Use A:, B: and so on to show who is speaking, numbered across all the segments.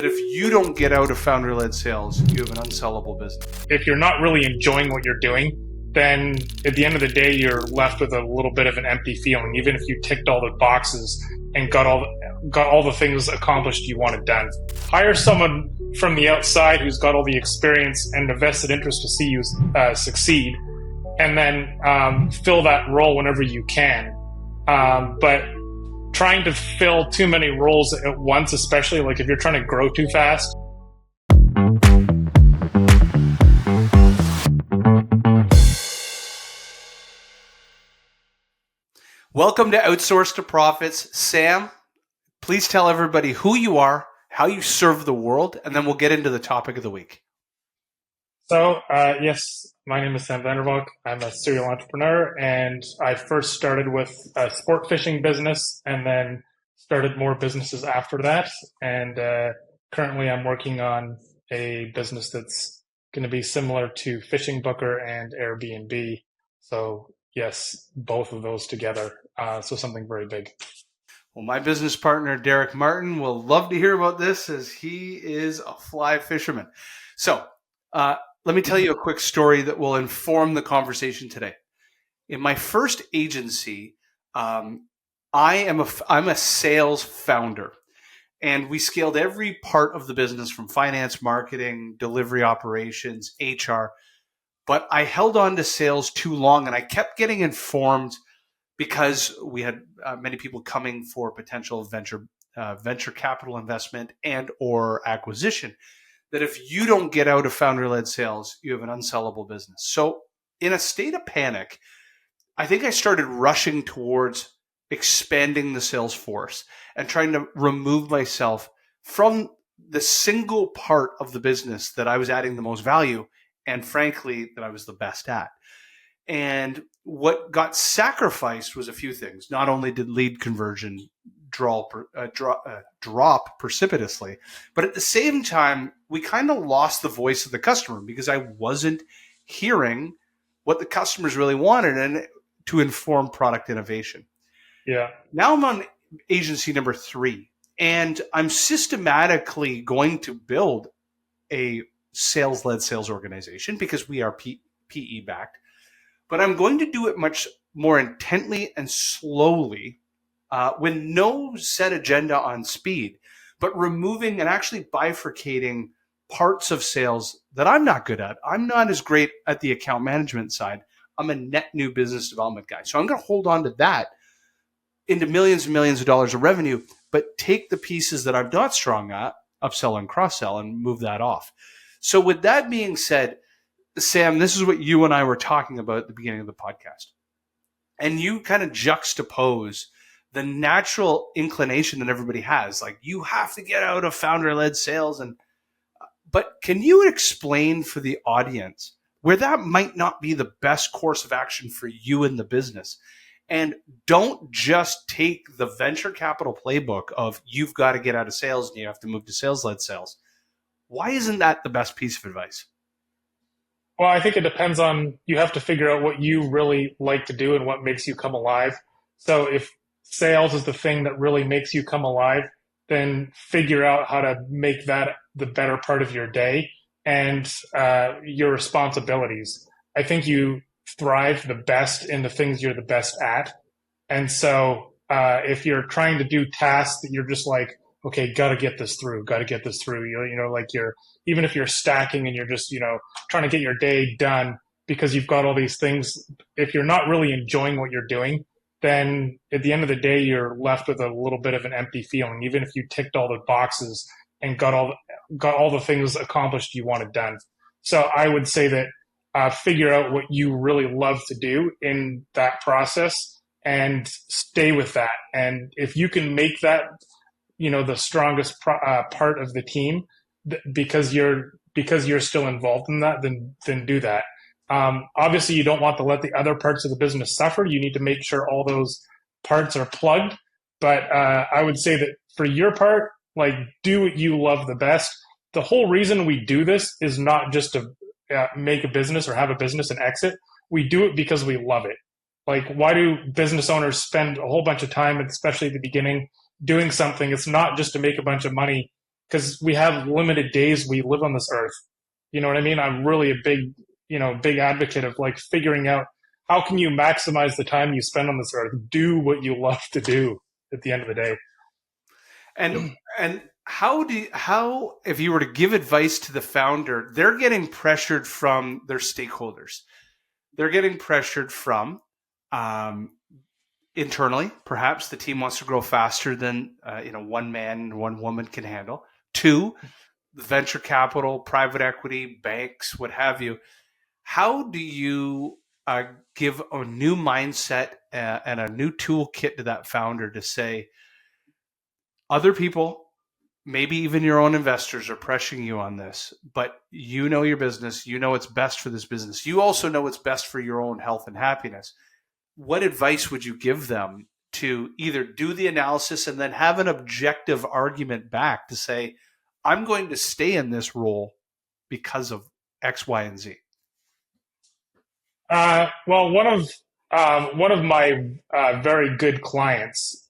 A: If you don't get out of founder-led sales, you have an unsellable business.
B: If you're not really enjoying what you're doing, then at the end of the day, you're left with a little bit of an empty feeling, even if you ticked all the boxes and got all the things accomplished you wanted done. Hire someone from the outside who's got all the experience and a vested interest to see you succeed, and then fill that role whenever you can. But trying to fill too many roles at once, especially like if you're trying to grow too fast.
A: Welcome to Outsource to Profits. Sam, please tell everybody who you are, how you serve the world, and then we'll get into the topic of the week.
B: So, yes, my name is Sam Vandervalk. I'm a serial entrepreneur, and I first started with a sport fishing business and then started more businesses after that. And currently I'm working on a business that's going to be similar to Fishing Booker and Airbnb. So, yes, both of those together. So something very big.
A: Well, my business partner, Derek Martin, will love to hear about this as he is a fly fisherman. So, let me tell you a quick story that will inform the conversation today. In my first agency, I'm a sales founder, and we scaled every part of the business from finance, marketing, delivery operations, HR. But I held on to sales too long, and I kept getting informed because we had many people coming for potential venture capital investment and or acquisition, that if you don't get out of founder-led sales, you have an unsellable business. So in a state of panic, I think I started rushing towards expanding the sales force and trying to remove myself from the single part of the business that I was adding the most value and frankly, that I was the best at. And what got sacrificed was a few things. Not only did lead conversion drop precipitously, but at the same time, we kind of lost the voice of the customer because I wasn't hearing what the customers really wanted and to inform product innovation.
B: Yeah.
A: Now I'm on agency number 3, and I'm systematically going to build a sales-led sales organization because we are PE backed, but I'm going to do it much more intently and slowly with no set agenda on speed, but removing and actually bifurcating parts of sales that I'm not good at. I'm not as great at the account management side. I'm a net new business development guy. So I'm going to hold on to that into millions and millions of dollars of revenue, but take the pieces that I'm not strong at, upsell and cross-sell, and move that off. So with that being said, Sam, this is what you and I were talking about at the beginning of the podcast. And you kind of juxtapose the natural inclination that everybody has. Like, you have to get out of founder-led sales. But can you explain for the audience where that might not be the best course of action for you in the business? And don't just take the venture capital playbook of you've got to get out of sales and you have to move to sales-led sales. Why isn't that the best piece of advice?
B: Well, I think it depends on, you have to figure out what you really like to do and what makes you come alive. So if sales is the thing that really makes you come alive, then figure out how to make that the better part of your day and your responsibilities. I think you thrive the best in the things you're the best at. And so if you're trying to do tasks that you're just like, okay, got to get this through. Even if you're stacking and you're just, trying to get your day done because you've got all these things, if you're not really enjoying what you're doing, then at the end of the day, you're left with a little bit of an empty feeling, even if you ticked all the boxes and got all the things accomplished you wanted done. So I would say that figure out what you really love to do in that process and stay with that. And if you can make that the strongest part of the team because you're still involved in that, then do that. Obviously, you don't want to let the other parts of the business suffer. You need to make sure all those parts are plugged. But I would say that for your part, like, do what you love the best. The whole reason we do this is not just to make a business or have a business and exit. We do it because we love it. Like, why do business owners spend a whole bunch of time, especially at the beginning, doing something? It's not just to make a bunch of money because we have limited days we live on this earth. You know what I mean? I'm really a big advocate of like figuring out how can you maximize the time you spend on this earth, do what you love to do at the end of the day.
A: And how if you were to give advice to the founder, they're getting pressured from their stakeholders. They're getting pressured from um, internally. Perhaps the team wants to grow faster than one man, one woman can handle. Two, the venture capital, private equity, banks, what have you. How do you give a new mindset and a new toolkit to that founder to say other people, maybe even your own investors, are pressuring you on this, but you know your business, you know what's best for this business, you also know what's best for your own health and happiness. What advice would you give them to either do the analysis and then have an objective argument back to say, I'm going to stay in this role because of X, Y, and Z?
B: Well, one of my very good clients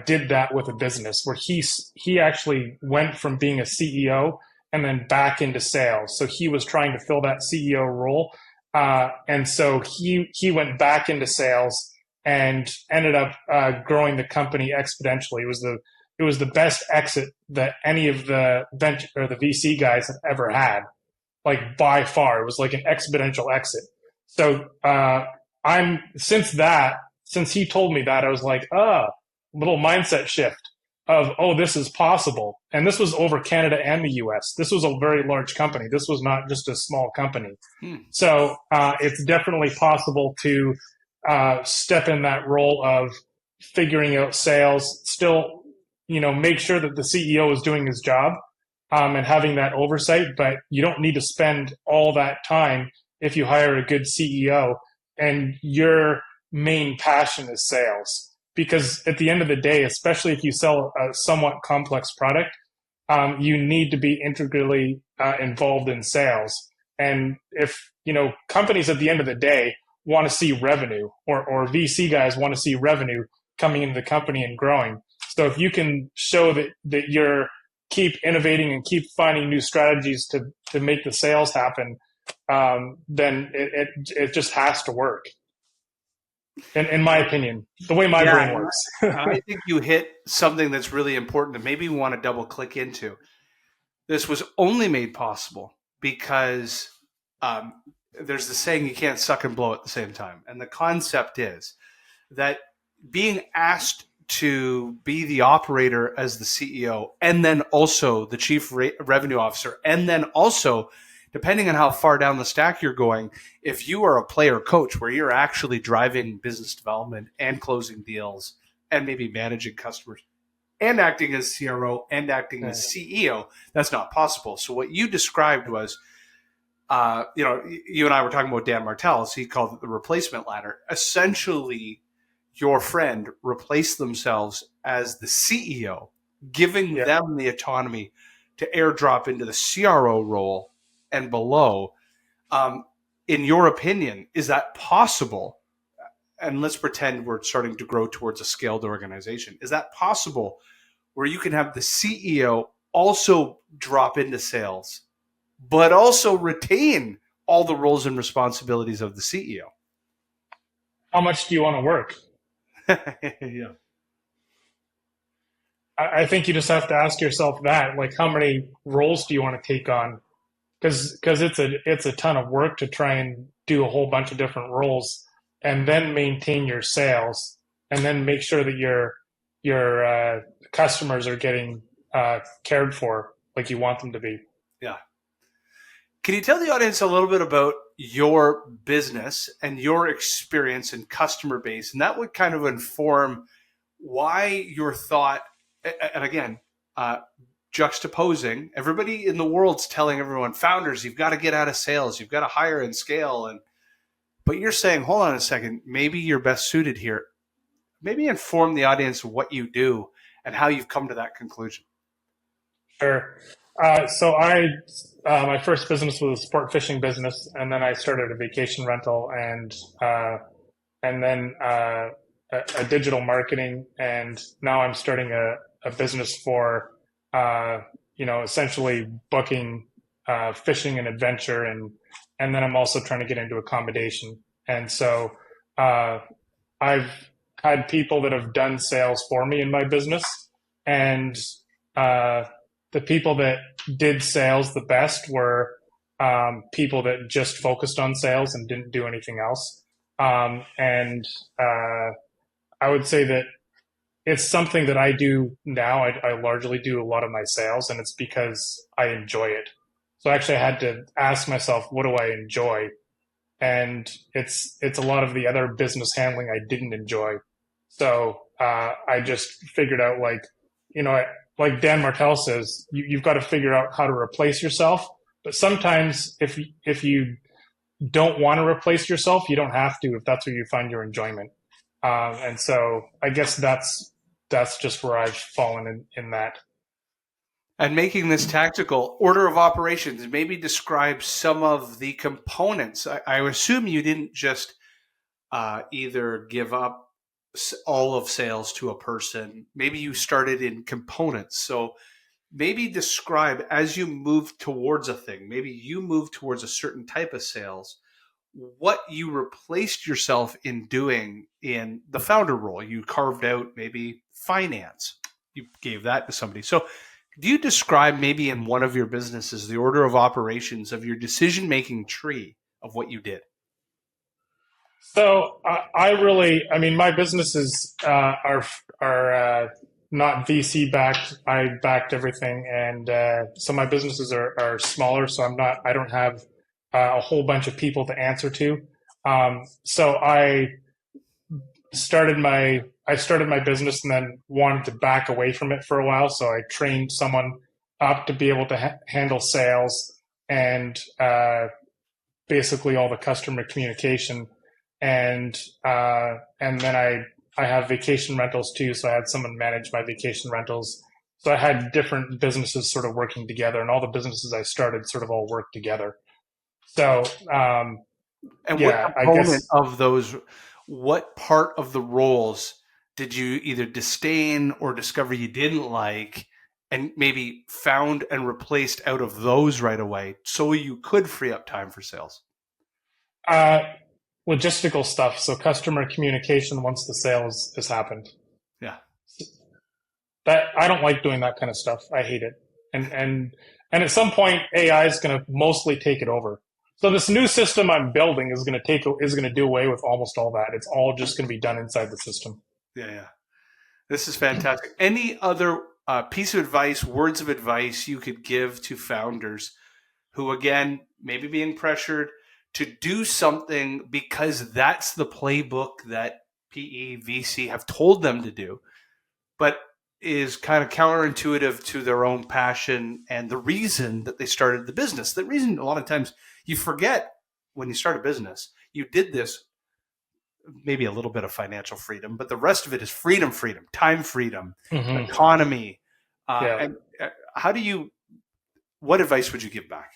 B: did that with a business where he actually went from being a CEO and then back into sales. So he was trying to fill that CEO role, and so he went back into sales and ended up growing the company exponentially. It was the best exit that any of the venture or the VC guys have ever had, like by far. It was like an exponential exit. So since he told me that, I was like, little mindset shift of, oh, this is possible. And this was over Canada and the US. This was a very large company. This was not just a small company. So it's definitely possible to step in that role of figuring out sales, still, make sure that the CEO is doing his job, and having that oversight, but you don't need to spend all that time if you hire a good CEO and your main passion is sales. Because at the end of the day, especially if you sell a somewhat complex product, you need to be integrally involved in sales. And if, companies at the end of the day want to see revenue, or VC guys want to see revenue coming into the company and growing. So if you can show that you're keep innovating and keep finding new strategies to make the sales happen, then it just has to work. In my opinion, the way my brain works.
A: I think you hit something that's really important and maybe we want to double click into. This was only made possible because there's the saying, you can't suck and blow at the same time. And the concept is that being asked to be the operator as the CEO and then also the chief revenue officer, and then also, depending on how far down the stack you're going, if you are a player coach where you're actually driving business development and closing deals and maybe managing customers and acting as CRO and acting as CEO, that's not possible. So what you described was, you and I were talking about Dan Martell's, he called it the replacement ladder. Essentially, your friend replaced themselves as the CEO, giving them the autonomy to airdrop into the CRO role and below. In your opinion, is that possible? And let's pretend we're starting to grow towards a scaled organization. Is that possible where you can have the CEO also drop into sales, but also retain all the roles and responsibilities of the CEO?
B: How much do you want to work?
A: Yeah.
B: I think you just have to ask yourself that, like, how many roles do you want to take on? Because it's a ton of work to try and do a whole bunch of different roles and then maintain your sales and then make sure that your customers are getting cared for like you want them to be.
A: Yeah. Can you tell the audience a little bit about your business and your experience and customer base? And that would kind of inform why your thought, and again, juxtaposing, everybody in the world's telling everyone, founders, you've got to get out of sales, you've got to hire and scale. But you're saying, hold on a second, maybe you're best suited here. Maybe inform the audience of what you do and how you've come to that conclusion.
B: Sure. So my first business was a sport fishing business, and then I started a vacation rental, and then a digital marketing, and now I'm starting a business for essentially booking fishing and adventure, and then I'm also trying to get into accommodation. And so uh, I've had people that have done sales for me in my business, and uh, the people that did sales the best were people that just focused on sales and didn't do anything else. And I would say that it's something that I do now. I largely do a lot of my sales, and it's because I enjoy it. So actually, I had to ask myself, what do I enjoy? And it's a lot of the other business handling I didn't enjoy. So I just figured out, like Dan Martell says, you've got to figure out how to replace yourself. But sometimes if you don't want to replace yourself, you don't have to if that's where you find your enjoyment. And so I guess that's just where I've fallen in that.
A: And making this tactical order of operations, maybe describe some of the components. I assume you didn't just either give up all of sales to a person. Maybe you started in components. So maybe describe as you move towards a thing, maybe you move towards a certain type of sales, what you replaced yourself in doing in the founder role. You carved out maybe finance, you gave that to somebody. So do you describe maybe in one of your businesses the order of operations of your decision making tree of what you did?
B: So I mean, my businesses are not VC backed. I backed everything, and so my businesses are smaller. So I don't have a whole bunch of people to answer to. So I started my business and then wanted to back away from it for a while. So I trained someone up to be able to handle sales and basically all the customer communication, and then I have vacation rentals too. So I had someone manage my vacation rentals. So I had different businesses sort of working together, and all the businesses I started sort of all worked together. So
A: And what
B: yeah, I
A: component
B: guess.
A: of those, what part of the roles did you either disdain or discover you didn't like, and maybe found and replaced out of those right away so you could free up time for sales?
B: Uh, Logistical stuff. So customer communication once the sales has happened.
A: Yeah.
B: That I don't like doing that kind of stuff. I hate it. And at some point, AI is going to mostly take it over. So this new system I'm building is going to do away with almost all that. It's all just going to be done inside the system.
A: Yeah. Yeah. This is fantastic. Any other piece of advice, words of advice you could give to founders who, again, maybe being pressured to do something because that's the playbook that PE, VC have told them to do, but is kind of counterintuitive to their own passion and the reason that they started the business? The reason a lot of times you forget when you start a business, you did this maybe a little bit of financial freedom, but the rest of it is freedom, time freedom,
B: Mm-hmm.
A: autonomy.
B: Yeah.
A: And what advice would you give back?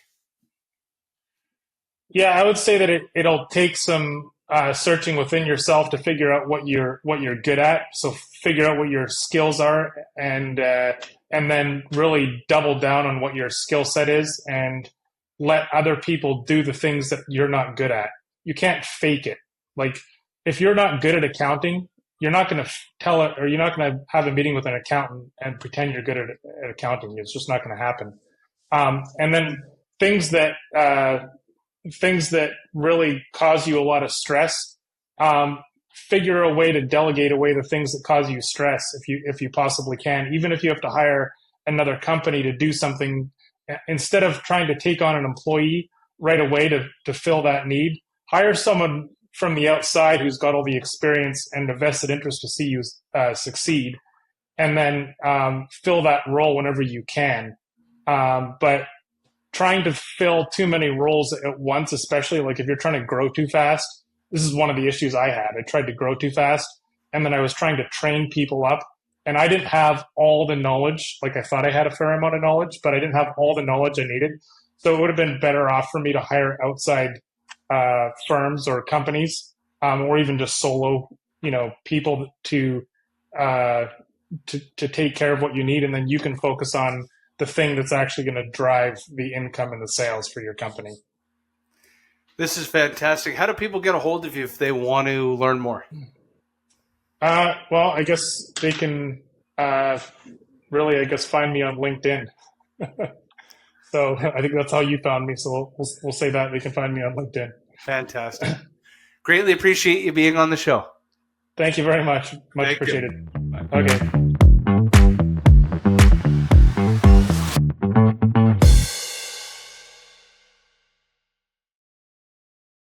B: Yeah, I would say that it'll take some searching within yourself to figure out what you're good at. So figure out what your skills are, and then really double down on what your skill set is, and let other people do the things that you're not good at. You can't fake it. Like if you're not good at accounting, you're not going to tell it, or you're not going to have a meeting with an accountant and pretend you're good at accounting. It's just not going to happen. And then things that things that really cause you a lot of stress, figure a way to delegate away the things that cause you stress if you possibly can. Even if you have to hire another company to do something, instead of trying to take on an employee right away to fill that need, hire someone from the outside who's got all the experience and a vested interest to see you succeed, and then fill that role whenever you can. But trying to fill too many roles at once, especially like if you're trying to grow too fast. This is one of the issues I had. I tried to grow too fast, and then I was trying to train people up, and I didn't have all the knowledge. Like I thought I had a fair amount of knowledge, but I didn't have all the knowledge I needed. So it would have been better off for me to hire outside firms or companies, or even just solo, people to take care of what you need, and then you can focus on the thing that's actually going to drive the income and the sales for your company.
A: This is fantastic. How do people get a hold of you if they want to learn more?
B: Well, I guess they can really, find me on LinkedIn. So I think that's how you found me. So we'll say that they can find me on LinkedIn.
A: Fantastic. Greatly appreciate you being on the show.
B: Thank you very much. Much
A: Thank you.
B: appreciated.
A: Bye.
B: Okay.